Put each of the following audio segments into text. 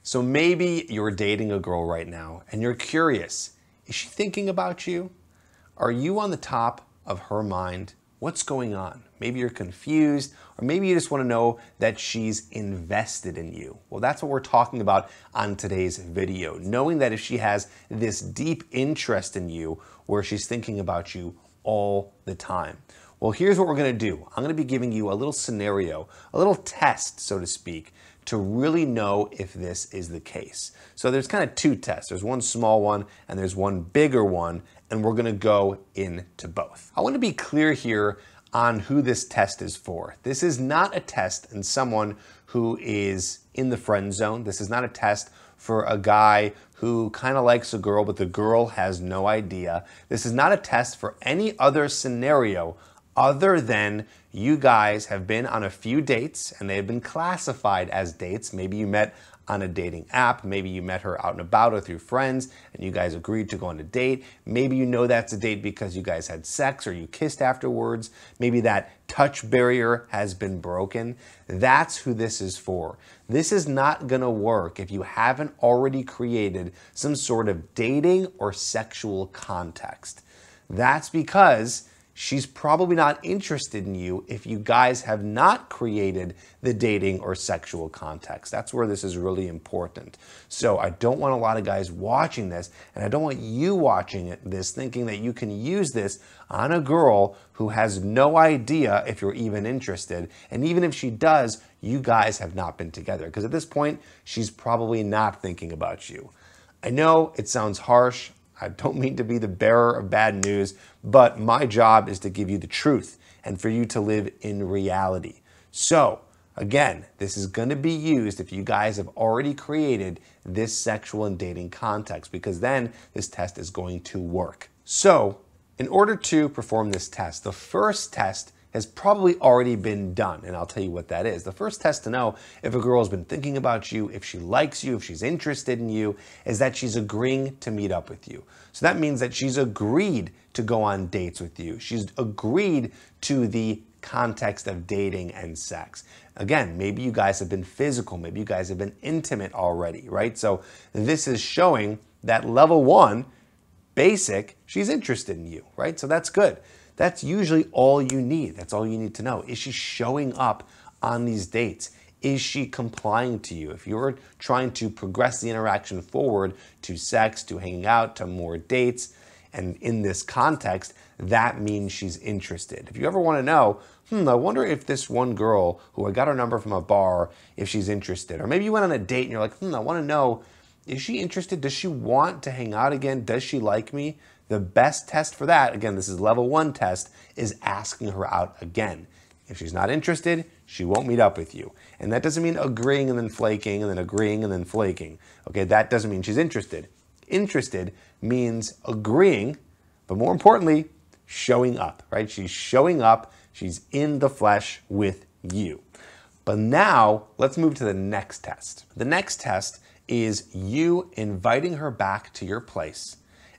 So maybe you're dating a girl right now and you're curious, is she thinking about you? Are you on the top of her mind? What's going on? Maybe you're confused, or maybe you just want to know that she's invested in you. Well, that's what we're talking about on today's video. Knowing that if she has this deep interest in you, where she's thinking about you all the time. Well, here's what we're going to do. I'm going to be giving you a little scenario, a little test, so to speak, to really know if this is the case. So there's kind of two tests. There's one small one and there's one bigger one, and we're going to go into both. I want to be clear here on who this test is for. This is not a test in someone who is in the friend zone. This is not a test for a guy who kind of likes a girl, but the girl has no idea. This is not a test for any other scenario other than you guys have been on a few dates and they have been classified as dates. Maybe you met on a dating app. Maybe you met her out and about or through friends and you guys agreed to go on a date. Maybe you know that's a date because you guys had sex or you kissed afterwards. Maybe that touch barrier has been broken. That's who this is for. This is not gonna work if you haven't already created some sort of dating or sexual context. That's because she's probably not interested in you if you guys have not created the dating or sexual context. That's where this is really important. So I don't want a lot of guys watching this, and I don't want you watching this thinking that you can use this on a girl who has no idea if you're even interested. And even if she does, you guys have not been together. Because at this point, she's probably not thinking about you. I know it sounds harsh. I don't mean to be the bearer of bad news, but my job is to give you the truth and for you to live in reality. So again, this is going to be used if you guys have already created this sexual and dating context, because then this test is going to work. So in order to perform this test, the first test has probably already been done, and I'll tell you what that is. The first test to know if a girl has been thinking about you, if she likes you, if she's interested in you, is that she's agreeing to meet up with you. So that means that she's agreed to go on dates with you. She's agreed to the context of dating and sex. Again, maybe you guys have been physical, maybe you guys have been intimate already, right? So this is showing that level one, basic, she's interested in you, right? So that's good. That's usually all you need. That's all you need to know. Is she showing up on these dates? Is she complying to you? If you're trying to progress the interaction forward to sex, to hanging out, to more dates, and in this context, that means she's interested. If you ever want to know, I wonder if this one girl who I got her number from a bar, if she's interested. Or maybe you went on a date and you're like, I want to know, is she interested? Does she want to hang out again? Does she like me? The best test for that, again, this is level one test, is asking her out again. If she's not interested, she won't meet up with you. And that doesn't mean agreeing and then flaking and then agreeing and then flaking. Okay, that doesn't mean she's interested. Interested means agreeing, but more importantly, showing up, right? She's showing up, she's in the flesh with you. But now, let's move to the next test. The next test is you inviting her back to your place,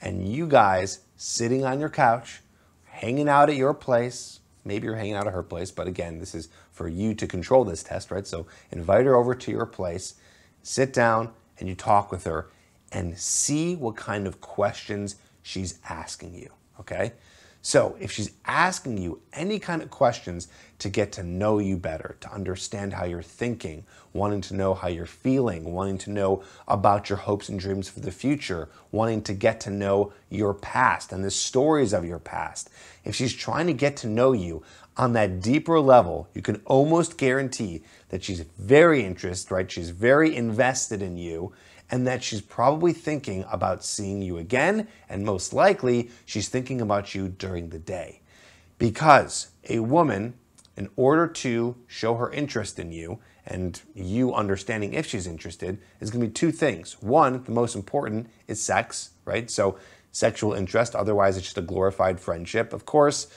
and you guys sitting on your couch, hanging out at your place. Maybe you're hanging out at her place, but again, this is for you to control this test, right? So invite her over to your place, sit down, and you talk with her and see what kind of questions she's asking you, okay? So if she's asking you any kind of questions to get to know you better, to understand how you're thinking, wanting to know how you're feeling, wanting to know about your hopes and dreams for the future, wanting to get to know your past and the stories of your past, if she's trying to get to know you on that deeper level, you can almost guarantee that she's very interested, right? She's very invested in you, and that she's probably thinking about seeing you again, and most likely she's thinking about you during the day. Because a woman, in order to show her interest in you, and you understanding if she's interested, is gonna be two things. One, the most important, is sex, right? So sexual interest, otherwise it's just a glorified friendship. Of course,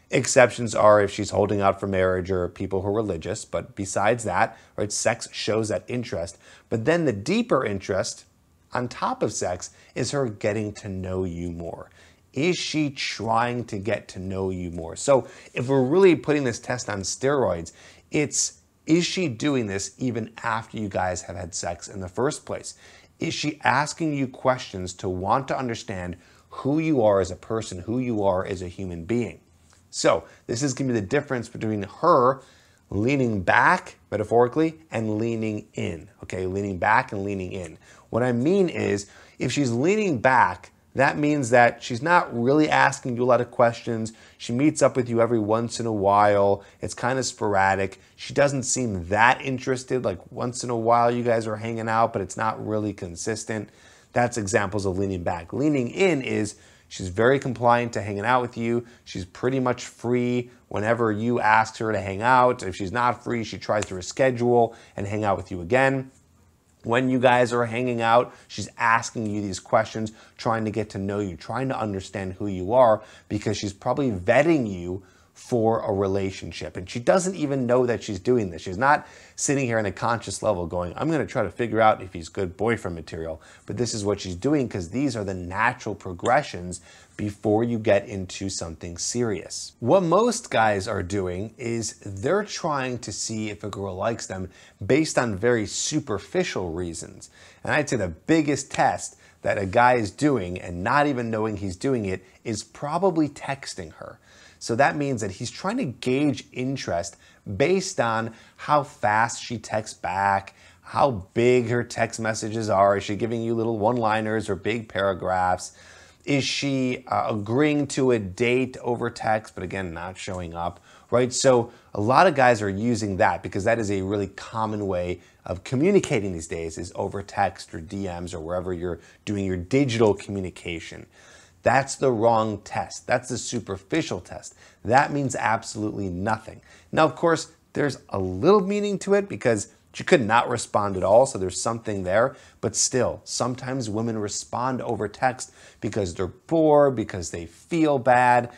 exceptions are if she's holding out for marriage or people who are religious, but besides that, right, sex shows that interest. But then the deeper interest on top of sex is her getting to know you more. Is she trying to get to know you more? So if we're really putting this test on steroids, it's Is she doing this even after you guys have had sex in the first place? Is she asking you questions to want to understand who you are as a person, who you are as a human being? So this is going to be the difference between her leaning back, metaphorically, and leaning in, okay? Leaning back and leaning in. What I mean is, if she's leaning back, that means that she's not really asking you a lot of questions. She meets up with you every once in a while. It's kind of sporadic. She doesn't seem that interested. Like once in a while you guys are hanging out, but it's not really consistent. That's examples of leaning back. Leaning in is she's very compliant to hanging out with you. She's pretty much free whenever you ask her to hang out. If she's not free, she tries to reschedule and hang out with you again. When you guys are hanging out, she's asking you these questions, trying to get to know you, trying to understand who you are, because she's probably vetting you for a relationship. And she doesn't even know that she's doing this. She's not sitting here on a conscious level going, I'm going to try to figure out if he's good boyfriend material. But this is what she's doing because these are the natural progressions before you get into something serious. What most guys are doing is they're trying to see if a girl likes them based on very superficial reasons. And I'd say the biggest test that a guy is doing and not even knowing he's doing it is probably texting her. So that means that he's trying to gauge interest based on how fast she texts back, how big her text messages are. Is she giving you little one-liners or big paragraphs? Is she agreeing to a date over text, but again, not showing up, right? So a lot of guys are using that because that is a really common way of communicating these days, is over text or DMs or wherever you're doing your digital communication. That's the wrong test. That's the superficial test. That means absolutely nothing. Now, of course, there's a little meaning to it because she could not respond at all, so there's something there. But still, sometimes women respond over text because they're bored, because they feel bad,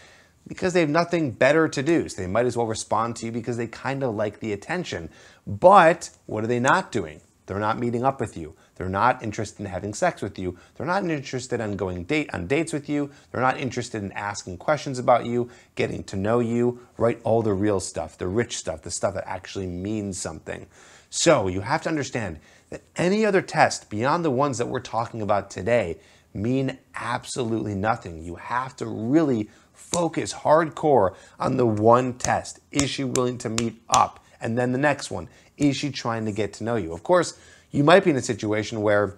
because they have nothing better to do. So they might as well respond to you because they kind of like the attention. But what are they not doing? They're not meeting up with you. They're not interested in having sex with you. They're not interested in going on dates with you. They're not interested in asking questions about you, getting to know you, right? All the real stuff, the rich stuff, the stuff that actually means something. So you have to understand that any other test beyond the ones that we're talking about today mean absolutely nothing. You have to really focus hardcore on the one test. Is she willing to meet up? And then the next one, is she trying to get to know you? Of course, you might be in a situation where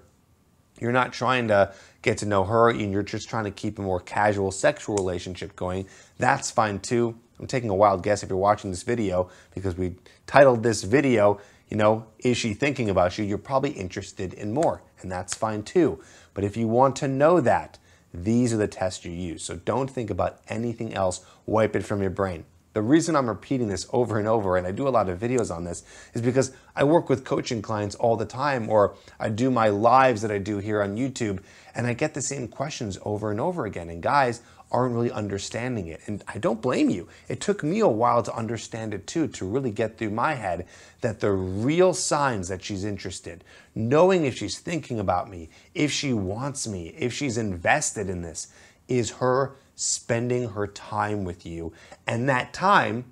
you're not trying to get to know her and you're just trying to keep a more casual sexual relationship going. That's fine too. I'm taking a wild guess if you're watching this video because we titled this video, you know, is she thinking about you? You're probably interested in more, and that's fine too. But if you want to know that, these are the tests you use. So don't think about anything else. Wipe it from your brain. The reason I'm repeating this over and over, and I do a lot of videos on this, is because I work with coaching clients all the time, or I do my lives that I do here on YouTube, and I get the same questions over and over again, and guys aren't really understanding it. And I don't blame you. It took me a while to understand it too, to really get through my head that the real signs that she's interested, knowing if she's thinking about me, if she wants me, if she's invested in this, is her spending her time with you, and that time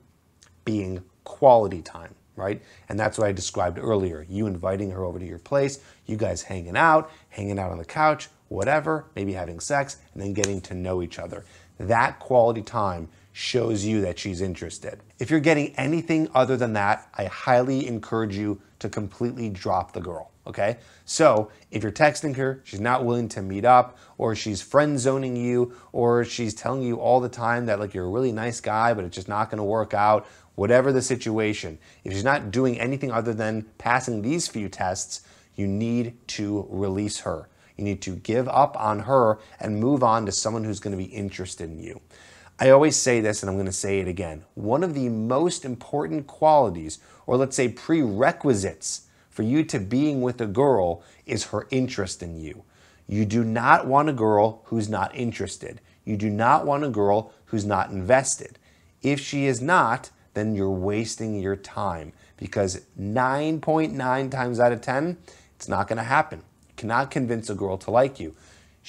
being quality time, right? And that's what I described earlier. You inviting her over to your place, you guys hanging out on the couch, whatever, maybe having sex, and then getting to know each other. That quality time shows you that she's interested. If you're getting anything other than that, I highly encourage you to completely drop the girl, okay? So if you're texting her, she's not willing to meet up, or she's friend zoning you, or she's telling you all the time that like you're a really nice guy, but it's just not gonna work out, whatever the situation, if she's not doing anything other than passing these few tests, you need to release her. You need to give up on her and move on to someone who's gonna be interested in you. I always say this, and I'm going to say it again. One of the most important qualities, or let's say prerequisites, for you to being with a girl is her interest in you. You do not want a girl who's not interested. You do not want a girl who's not invested. If she is not, then you're wasting your time, because 9.9 times out of 10, it's not going to happen. You cannot convince a girl to like you.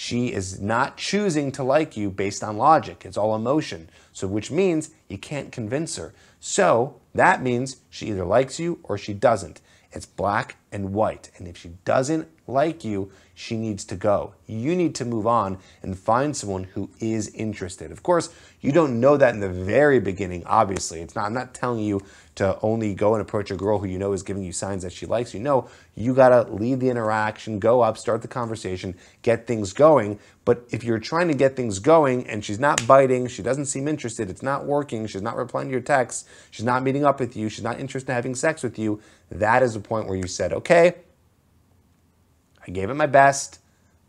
she is not choosing to like you based on logic. It's all emotion. So which means you can't convince her. So that means she either likes you or she doesn't. It's black and white. And if she doesn't like you, she needs to go. You need to move on and find someone who is interested. Of course, you don't know that in the very beginning, obviously. I'm not telling you to only go and approach a girl who you know is giving you signs that she likes you. No, you gotta lead the interaction, go up, start the conversation, get things going. But if you're trying to get things going and she's not biting, she doesn't seem interested, it's not working, she's not replying to your texts, she's not meeting up with you, she's not interested in having sex with you, that is the point where you said, okay, I gave it my best,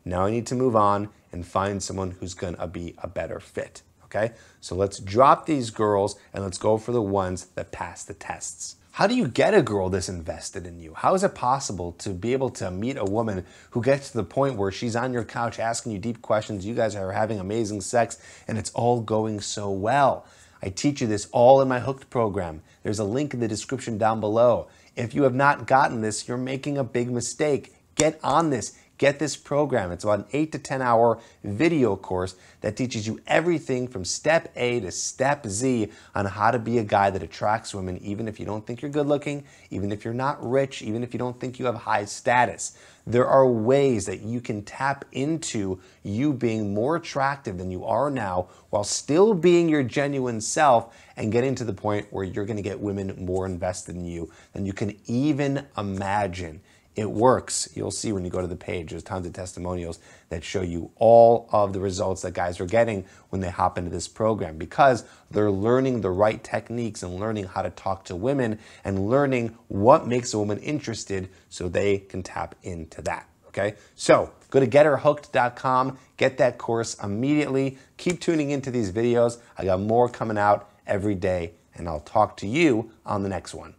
now I need to move on and find someone who's gonna be a better fit, okay? So let's drop these girls and let's go for the ones that pass the tests. How do you get a girl this invested in you? How is it possible to be able to meet a woman who gets to the point where she's on your couch asking you deep questions, you guys are having amazing sex, and it's all going so well? I teach you this all in my Hooked program. There's a link in the description down below. If you have not gotten this, you're making a big mistake. Get on this. Get this program. It's about an 8 to 10 hour video course that teaches you everything from step A to step Z on how to be a guy that attracts women, even if you don't think you're good looking, even if you're not rich, even if you don't think you have high status. There are ways that you can tap into you being more attractive than you are now while still being your genuine self and getting to the point where you're going to get women more invested in you than you can even imagine. It works. You'll see when you go to the page. There's tons of testimonials that show you all of the results that guys are getting when they hop into this program because they're learning the right techniques and learning how to talk to women and learning what makes a woman interested so they can tap into that. Okay? So go to getherhooked.com, get that course immediately. Keep tuning into these videos. I got more coming out every day, and I'll talk to you on the next one.